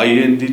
INT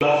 10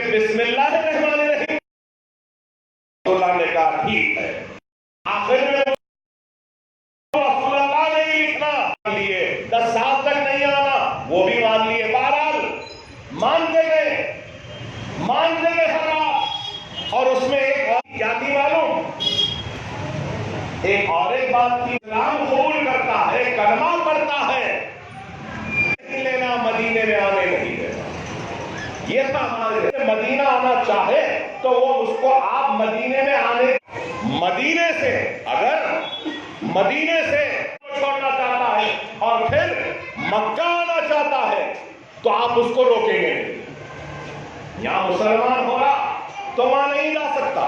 کہ بسم اللہ الرحمن الرحیم، اللہ نے کہا ٹھیک ہے. آخر میں رسول اللہ نے ہی لکھنا لیے 10 سال تک نہیں آنا، وہ بھی مان لیے. بہرحال مانتے گئے حضرات. اور اس میں ایک اور کیا تھی معلوم؟ ایک اور ایک بات تھی، اسلام قبول کرتا ہے، کلمہ پڑھتا ہے، نہیں لینا، مدینے میں آنے نہیں دینا. یہ تھا ہمارے مدینہ آنا چاہے تو وہ اس کو آپ مدینے میں آنے، مدینے سے اگر مدینے سے چھوڑنا چاہتا ہے اور پھر مکہ آنا چاہتا ہے تو آپ اس کو روکیں گے نہیں. یہاں مسلمان ہوگا تو وہاں نہیں جا سکتا،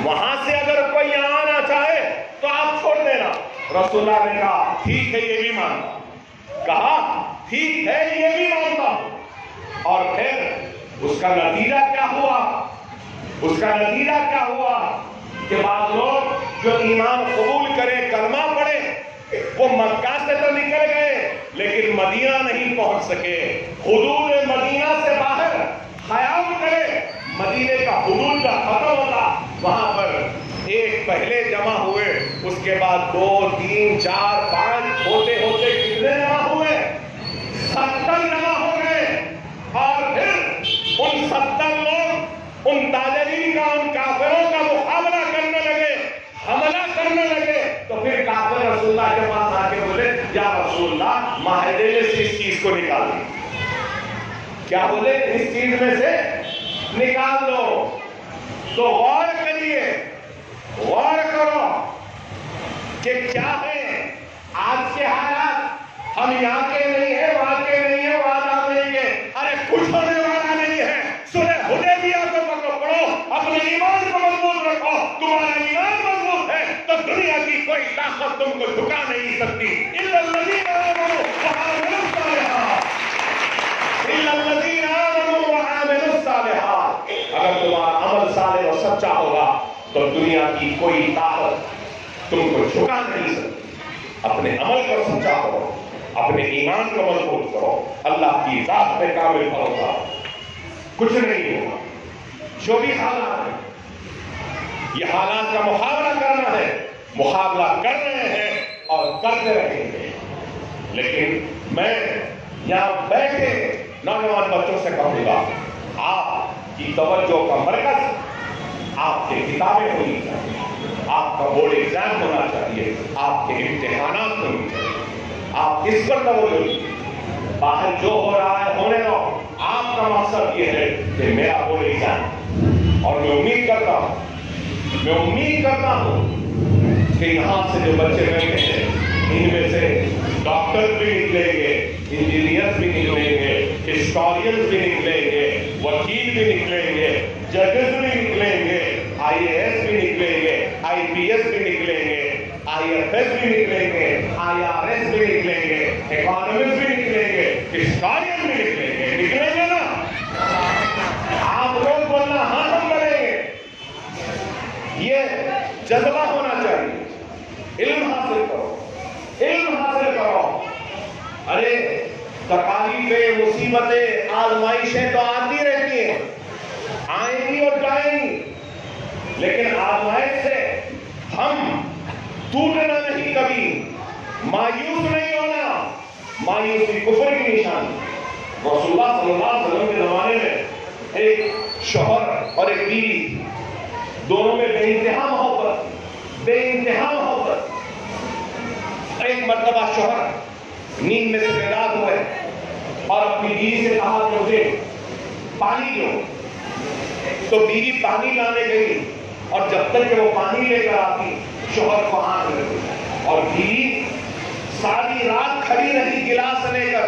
وہاں سے اگر کوئی یہاں آنا چاہے تو آپ چھوڑ دینا. رسول اللہ نے کہا ٹھیک ہے یہ بھی مانتا، کہا ٹھیک ہے یہ بھی مانتا. اور پھر اس کا نتیجہ کیا ہوا کہ بعض لوگ جو ایمان قبول کرے، کلمہ پڑھے، وہ مکہ سے تو نکل گئے لیکن مدینہ نہیں پہنچ سکے. حدود مدینہ سے باہر خیال کرے، مدینے کا حدود کا ختم ہوتا، وہاں پر ایک پہلے جمع ہوئے، اس کے بعد 2 3 4 5 ہوتے کتنے جمع ہوئے؟ 70 جمع ہو گئے. اور پھر ان 70 لوگ ان تاجرین کا، ان کافروں کا مقابلہ کرنے لگے، حملہ کرنے لگے. تو پھر کافر رسول اللہ کے پاس آ کے بولے یا رسول اللہ معاہدے میں سے اس چیز کو نکال دیں. کیا بولے؟ اس چیز میں سے نکال دو. تو غور کریے، غور کرو کہ کیا ہے آج کے حالات. ہم یہاں کے نہیں ہیں، وہاں کے نہیں ہیں، وہاں نہیں ہیں. ارے کچھ ہونے والا نہیں ہے. سورہ حدیبیہ کو پڑھو، اپنے ایمان کو مضبوط رکھو. تمہارا ایمان مضبوط ہے تو دنیا کی کوئی طاقت تم کو جھکا نہیں سکتی. الا الذین آمنوا وعملوا الصالحات، الا الذین آمنوا وعملوا الصالحات. اگر تمہارا عمل صالح اور سچا ہوگا تو دنیا کی کوئی طاقت تم کو جھکا نہیں سکتی. اپنے عمل کو سچا کرو، اپنے ایمان کو مضبوط کرو، اللہ کی ذات پہ کامل بھروسہ، کچھ نہیں ہوگا. جو بھی حالات ہیں، یہ حالات کا مقابلہ کرنا ہے، مقابلہ کر رہے ہیں اور کرتے رہیں گے. لیکن میں یہاں بیٹھے نوجوان بچوں سے کہوں گا، آپ کی توجہ کا مرکز آپ کی کتابیں ہونی چاہیے، آپ کا بورڈ ایگزام ہونا چاہیے، آپ کے امتحانات ہونے چاہیے. آپ اس پر توجہ دیجیے. باہر جو ہو رہا ہے ہونے دو. آپ کا مقصد یہ ہے کہ میرا بورڈ ایگزام، اور میں امید کرتا ہوں کہ یہاں سے جو بچے بیٹھے ہیں ان میں سے ڈاکٹر بھی نکلیں گے، انجینئر بھی نکلیں گے، ہسٹورین بھی نکلیں گے، وکیل بھی نکلیں گے، ججز بھی نکلیں گے، IAS بھی نکلیں گے، IPS بھی نکلیں گے، IFS بھی نکلیں گے، IRS بھی نکلیں گے، اکانومسٹ بھی نکلیں گے، ہسٹورین بھی نکلیں گے نا. آپ لوگ بولنا ہاں ہم کریں گے. یہ جذبہ ہونا چاہیے. علم حاصل کرو. ارے تکالیفیں، مصیبتیں، آزمائشیں تو آتی رہتی ہیں، آئیں گی اور جائیں گی، لیکن آزمائش سے ہم ٹوٹنا نہیں، کبھی مایوس نہیں ہونا. مایوسی کفر کی نشانی. رسول اللہ صلی اللہ علیہ وسلم کے زمانے میں ایک شوہر اور ایک بیوی، دونوں میں بے انتہا محبت. ایک مرتبہ شوہر نیند میں سے بیدار ہوئے اور اپنی بیوی سے کہا کہ مجھے پانی دو. تو بیوی پانی لانے گئی اور جب تک کہ وہ پانی لے کر آتی شوہر کو آنکھ لگی اور بیوی ساری رات کھڑی رہی گلاس لے کر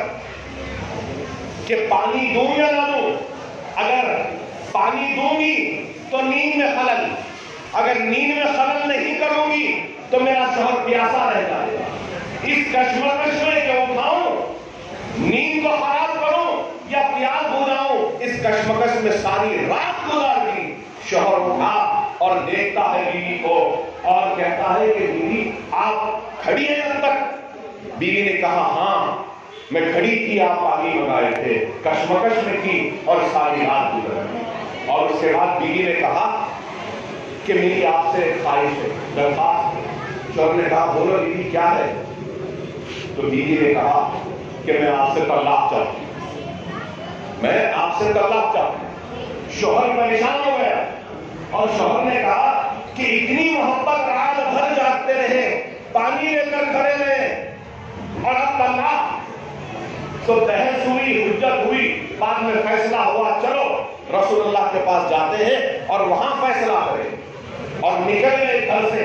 کہ پانی دوں یا نہ دوں. اگر پانی دوں گی تو نیند میں خلل، اگر نیند میں خلل نہیں کروں گی تو میرا شوہر پیاسا رہ جائے گا. اس کشمکش میں کہ اٹھاؤں، نیند کو خراب کروں یا پیاس بجھاؤں، اس کشمکش میں ساری رات گزار دی. شوہر اٹھا اور دیکھتا ہے بیوی کو اور کہتا ہے کہ بیوی آپ کھڑی ہیں اب تک؟ بیوی نے کہا ہاں میں کھڑی تھی، آپ پانی منگائے تھے. کشمکش میں تھی اور ساری رات گزر گئی. اور اس کے بعد بیوی نے کہا کہ میری آپ سے ایک خواہش ہے، درخواست۔ شوہر نے کہا بولو بیوی کیا ہے؟ تو بیوی نے کہا کہ میں آپ سے طلاق چاہتی ہوں، میں آپ سے طلاق چاہتی ہوں۔ شوہر پریشان ہو گیا اور شوہر نے کہا کہ اتنی محبت رات بھر جاگتے رہے، پانی لے کر کھڑے رہے اور اب طلاق؟ تو بحث ہوئی، حجت ہوئی، بعد میں فیصلہ ہوا چلو رسول اللہ کے پاس جاتے ہیں اور وہاں فیصلہ کریں۔ اور نکل گئے گھر سے،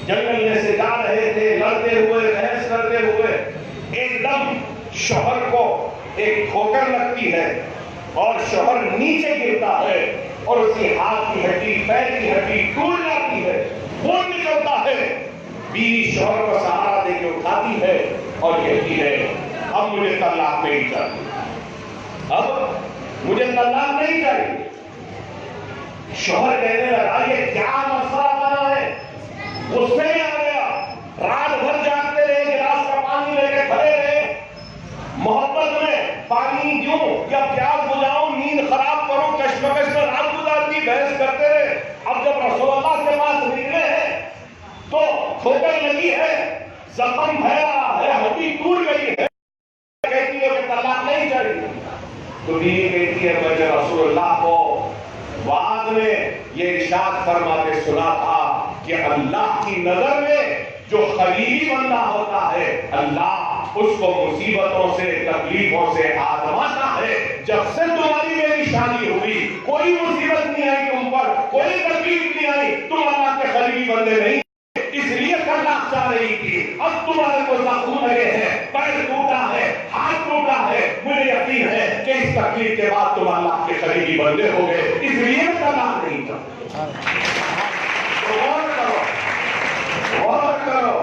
جنگل میں سے جا رہے تھے، لڑتے ہوئے، بحث کرتے ہوئے، ایک دم شوہر کو ایک ٹھوکر لگتی ہے اور شوہر نیچے گرتا ہے اور اس کی ہاتھ کی ہڈی، پیر کی ہڈی ٹوٹ جاتی ہے، خون نکلتا ہے۔ بیوی شوہر کو سہارا دے کے اٹھاتی ہے اور کہتی ہے اب مجھے طلاق نہیں چاہیے، اب مجھے طلاق نہیں چاہیے۔ شوہر کہنے لگا یہ کیا مسئلہ بنا ہے؟ غصے میں آ گیا، رات بھر جاگتے رہے، گلاس کا پانی لے کے کھڑے رہے، محبت میں پانی دوں یا پیاس بجھاؤں، نیند خراب کروں، کشمکش میں رات گزارتی، بحث کرتے رہے۔ اب جب رسول اللہ کے پاس نکلے ہیں تو ٹھوکر لگی ہے، زخم بھرا ہے، ہڈی ٹوٹ گئی ہے، کہتی ہے کہ طلاق نہیں چاہیے۔ تو بیوی کہتی ہے میں رسول اللہ کو بعد میں یہ ارشاد فرماتے سنا تھا کہ اللہ کی نظر میں جو خلیلی بندہ ہوتا ہے اللہ اس کو مصیبتوں سے، تکلیفوں سے آزماتا ہے۔ جب سے تمہاری میری شادی ہوئی کوئی مصیبت نہیں آئی تم پر، کوئی تکلیف نہیں آئی، تم اللہ کے خلیلی بندے نہیں، اس لیے طلاق چاہ رہی تھی۔ اب تمہارے کو زخم لگے ہیں، پیر ٹوٹا ہے، ہاتھ ٹوٹا ہے، مجھے یقین ہے کہ اس تکلیف کے بعد تم اللہ کے قریبی بندے ہو گئے، اس لیے طلاق نہیں چاہتے۔ غور کرو، غور کرو،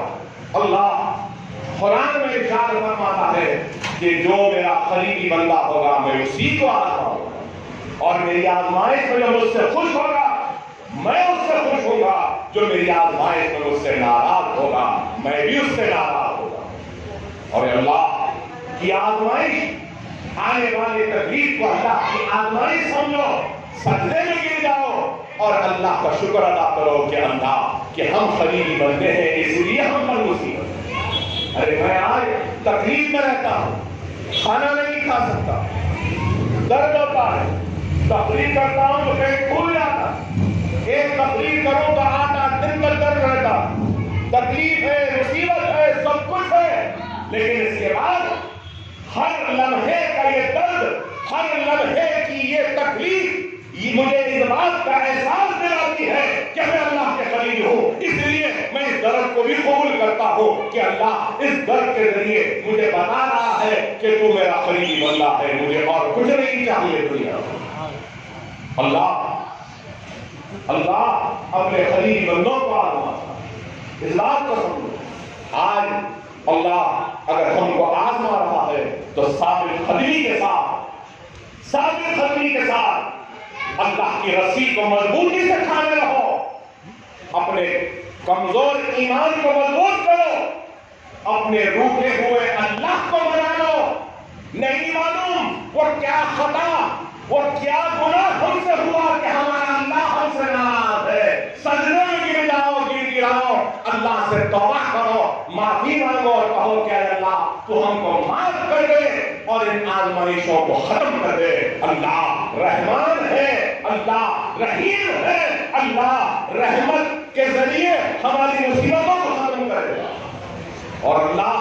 اللہ قرآن میں ارشاد فرماتا ہے کہ جو میرا قریبی بندہ ہوگا میں اسی کو آزماؤں گا، اور میری آزمائش میں جو مجھ سے خوش ہوگا میں اس سے خوش ہوں گا، جو میری آزمائش میں مجھ سے ناراض ہوگا میں بھی اس سے ناراض ہوگا۔ اور اللہ کی آزمائش، آنے والی تکلیف کو اللہ کی آزمائش سمجھو، سجدے میں گر جاؤ اور اللہ کا شکر ادا کرو کہ اللہ کہ ہم قریبی بندے ہیں اس لیے ہم پر مصیبت۔ ارے میں آج تکلیف میں رہتا ہوں، کھانا نہیں کھا سکتا، درد ہوتا ہے، تقریر کرتا ہوں تو پیٹ پھول جاتا، ایک تقریر کروں تو 8 دن تک درد رہتا، تکلیف ہے، مصیبت ہے، سب کچھ ہے، لیکن اس کے بعد ہر لمحے کا یہ درد، ہر لمحے کی یہ تکلیف مجھے اس بات کا احساس دلاتی ہے کہ میں اللہ کے قریب ہوں، اس لیے میں اس درد کو بھی قبول کرتا ہوں کہ اللہ اس درد کے ذریعے مجھے بتا رہا ہے کہ تو میرا قریبی بندہ ہے، مجھے اور کچھ نہیں چاہیے دنیا میں۔ اللہ اپنے قریبی بندوں کو آزماتا ہے، اس بات کو سمجھو۔ آج اللہ اگر ہم کو آزما رہا ہے تو ثابت قدمی کے ساتھ اللہ کی رسی کو مضبوطی سے تھامے رہو، اپنے کمزور ایمان کو مضبوط کرو، اپنے روٹے ہوئے اللہ کو منا لو۔ نہیں معلوم وہ کیا خطا، وہ کیا گناہ ہم سے ہوا کہ ہمارا اللہ ہم سے ناراض ہے۔ سجدے میں گر جاؤ، گراؤ، اللہ سے توبہ کرو، معافی مانگو اور کہو کہ اے اللہ تو ہم کو معاف کر دے اور ان آزمائشوں کو ختم کر دے۔ اللہ رحمان ہے، اللہ رحیم ہے، اللہ رحمت کے ذریعے ہماری مصیبتوں کو ختم کر دے، اور اللہ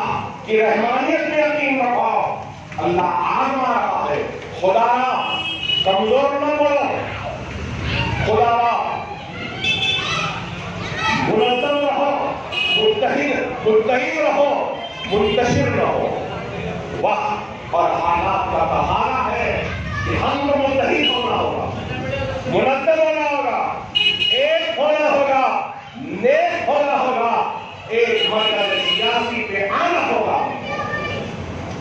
کی رحمانیت میں یقین رکھو۔ اللہ آزما رہا ہے، خدا کمزور نہ کرو، خدا منظم رہو، متحد رہو، منتشر رہو۔ وقت اور حالات کا سہارا ہے کہ ہم کو متحد ہونا ہوگا، منظم ہونا ہوگا، ایک ہونا ہوگا، نیک ہونا ہوگا، ایک مرکز سیاسی پہ آنا ہوگا،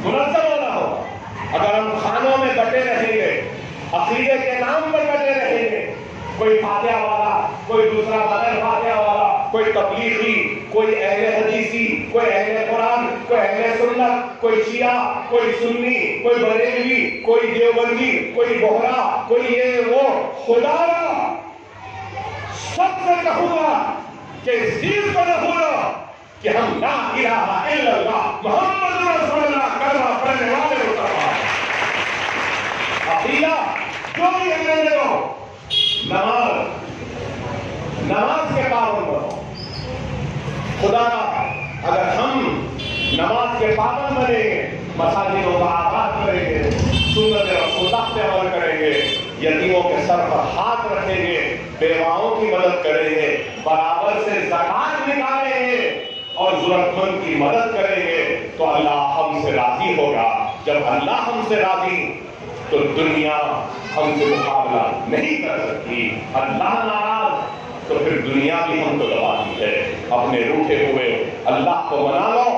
منظم ہونا ہوگا۔ اگر ہم خانوں میں بٹے رہیں گے، عقیدے کے نام پر بٹے رہیں گے، کوئی فاتحہ والا، کوئی دوسرا بغیر فاتحہ والا، کوئی تبلیغی، کوئی اہل حدیثی، کوئی اہل قرآن، کوئی اہل سنت، کوئی شیعہ، کوئی سنی، کوئی بریلوی، کوئی دیوبندی، کوئی بہرا، کوئی یہ وہ، خدا را سب سے کہوں گا کہ اس چیز کو نہ بھولو کہ ہم لا الہ الا اللہ محمد رسول اللہ کلمہ پڑھنے والے ہوتا ہے۔ عقیدہ جو بھی انگریزے ہو، نماز کے پابند بنو۔ خدا اگر ہم نماز کے پابند بنیں گے، مساجدوں کا آباد کریں گے، سنت رسول اللہ پہ عمل کریں گے، یتیموں کے سر پر ہاتھ رکھیں گے، بیواؤں کی مدد کریں گے، برابر سے زکات نکالیں گے اور ضرورت مند کی مدد کریں گے، تو اللہ ہم سے راضی ہوگا۔ جب اللہ ہم سے راضی تو دنیا ہم سے مقابلہ نہیں کر سکتی۔ اللہ ناراض تو پھر دنیا بھی ہم کو دباتی ہے۔ اپنے روٹھے ہوئے اللہ کو منا لو،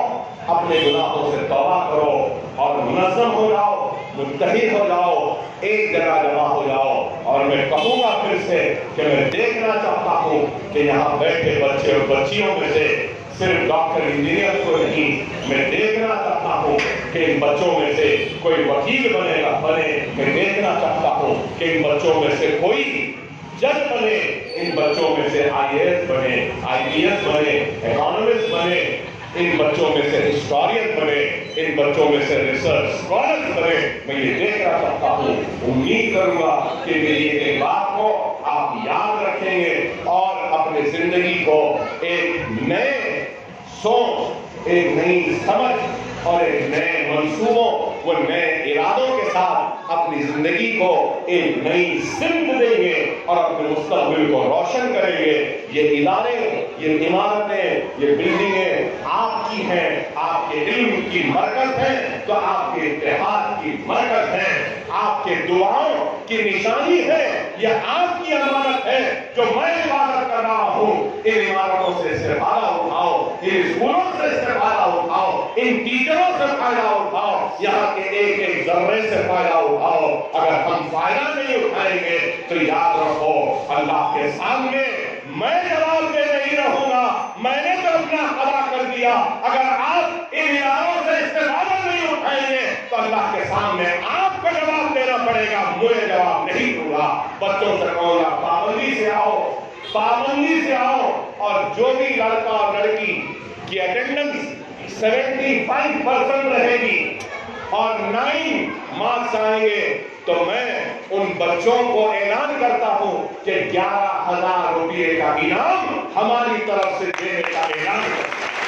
اپنے گناہوں سے توبہ کرو اور منظم ہو جاؤ، متحد ہو جاؤ، ایک جگہ جمع ہو جاؤ۔ اور میں کہوں گا پھر سے کہ میں دیکھنا چاہتا ہوں کہ یہاں بیٹھے بچے اور بچیوں میں سے صرف ڈاکٹر انجینئر کو نہیں، میں دیکھنا چاہتا ہوں کہ ان بچوں میں سے کوئی وکیل بنے، میں دیکھنا چاہتا ہوں کہ ان بچوں میں سے کوئی جج بنے، ان بچوں میں سے آئی اے ایس بنے، آئی پی ایس بنے، اکانومسٹ بنے، ان بچوں میں سے ہسٹورین بنے، ان بچوں میں سے ریسرچ اسکالر بنے۔ میں یہ دیکھنا چاہتا ہوں، امید کروں گا کہ میری ایک بات کو آپ یاد رکھیں گے اور اپنے زندگی کو ایک نئے سوچ، ایک نئی سمجھ اور ایک نئے منصوبوں وہ نئے ارادوں کے ساتھ اپنی زندگی کو ایک نئی سمت دیں گے اور اپنے مستقبل کو روشن کریں گے۔ یہ ادارے، یہ عمارتیں، یہ بلڈنگیں آپ کی ہیں، آپ کے علم کی مرکز ہیں، تو آپ کے اتحاد کی مرکز ہیں، آپ کے دعاؤں کی نشانی ہے، یہ آپ کی امانت ہے جو میں عبادت کر رہا ہوں۔ ان عمارتوں سے استفادہ اٹھاؤ، ان اسکولوں سے استفادہ اٹھاؤ، ان ٹیچروں سے فائدہ اٹھاؤ، یہاں کے ایک ایک ذرے سے فائدہ اٹھاؤ۔ اگر ہم فائدہ نہیں اٹھائیں گے تو یاد رکھو اللہ کے سامنے میں جواب دے نہیں رہوں گا، میں نے تو اپنا ادا کر دیا۔ اگر آپ ان اداروں سے استفادہ نہیں اٹھائیں گے تو اللہ کے سامنے آپ کو جواب دینا پڑے گا، مجھے جواب نہیں دوں گا۔ بچوں سے کہوں گا پابندی سے آؤ، پابندی سے آؤ، اور جو بھی لڑکا اور لڑکی کی اٹینڈنس 75% رہے گی اور 9 مارکس آئیں گے تو میں ان بچوں کو اعلان کرتا ہوں کہ 11,000 روپے کا انعام ہماری طرف سے دینے کا اعلان کرتا ہوں۔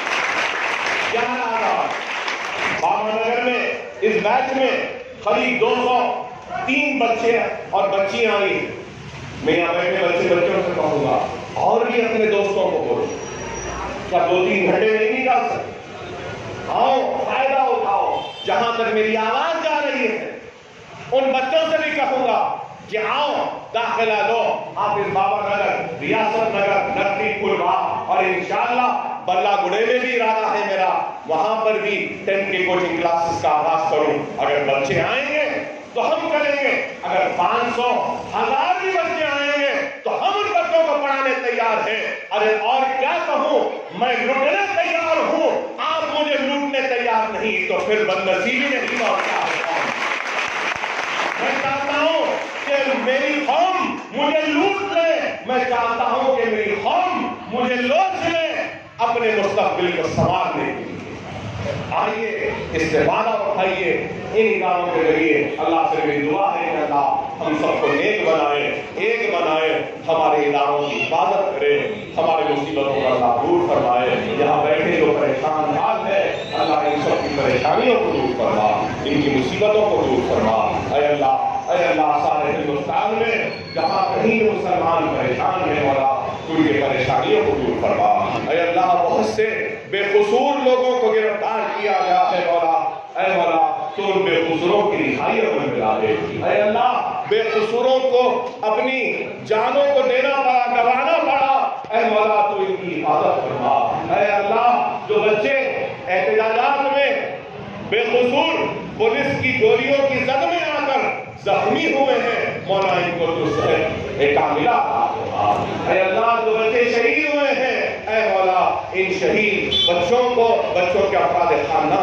11,000۔ بابا نگر میں اس بیچ میں قریب 203 بچے اور بچیاں آئی۔ میں یہاں بیٹھے بچوں سے کہوں گا اور بھی اپنے دوستوں کو بولو، کیا 2-3 گھنٹے نہیں نکال سکتے؟ آؤ، فائدہ اٹھاؤ۔ جہاں تک میری آواز جا رہی ہے ان بچوں سے بھی کہوں گا کہ آؤ، داخلہ لو۔ آپ اس بابا نگر، ریاست نگر، نقی پوروا اور انشاءاللہ بلہ گڑے میں بھی ارادہ ہے میرا، وہاں پر بھی 10 کی کوچنگ کلاسز کا آغاز کروں۔ اگر بچے آئیں گے تو ہم کریں گے، اگر 500 1000 بھی بچے آئیں گے تو ہم ان بچوں کو پڑھانے تیار ہیں۔ ارے اور کیا کہوں، میں لوٹنے تیار ہوں، آپ مجھے لوٹنے تیار نہیں تو پھر بدنصیبی نہیں ہوتا ہے۔ میں چاہتا ہوں کہ میری قوم مجھے لوٹ لے، میں چاہتا ہوں کہ میری قوم مجھے لوٹ لے اپنے مستقبل کو سنوارنے کے لیے۔ آئیے استفادہ اٹھائیے ان اداروں کے ذریعے۔ اللہ سے میری دعا ہے کہ اللہ ہم سب کو ایک بنائے، ہمارے اداروں کی حفاظت کرے، ہمارے مصیبتوں کا اللہ دور فرمائے۔ یہاں بیٹھے جو پریشان حال ہے اللہ ان سب کی پریشانیوں کو دور فرما، ان کی مصیبتوں کو دور فرما۔ اے اللہ سارے ہندوستان میں جہاں کہیں مسلمان پریشان ہیں مولا ان کی پریشانیوں کو دور فرما۔ اے اللہ بہت سے بے قصور لوگوں کو گرفتار کیا گیا ہے مولا، اے مولا تو ان بے قصوروں کی رہائی میں ملا دے۔ اے اللہ بے قصوروں کو اپنی جانوں کو دینا پڑا، گوانا پڑا، اے مولا تو ان کی حفاظت فرما۔ اے اللہ جو بچے احتجاجات میں بے قصور پولیس کی گولیوں کی زد میں آ کر زخمی ہوئے ہیں مولا ان کو تو صحت کاملہ عطا فرما۔ اے اللہ جو بچے شہید ہوئے ہیں اے مولا ان شہید بچوں کو، بچوں کے افراد خاندان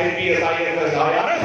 IPS IFS IRS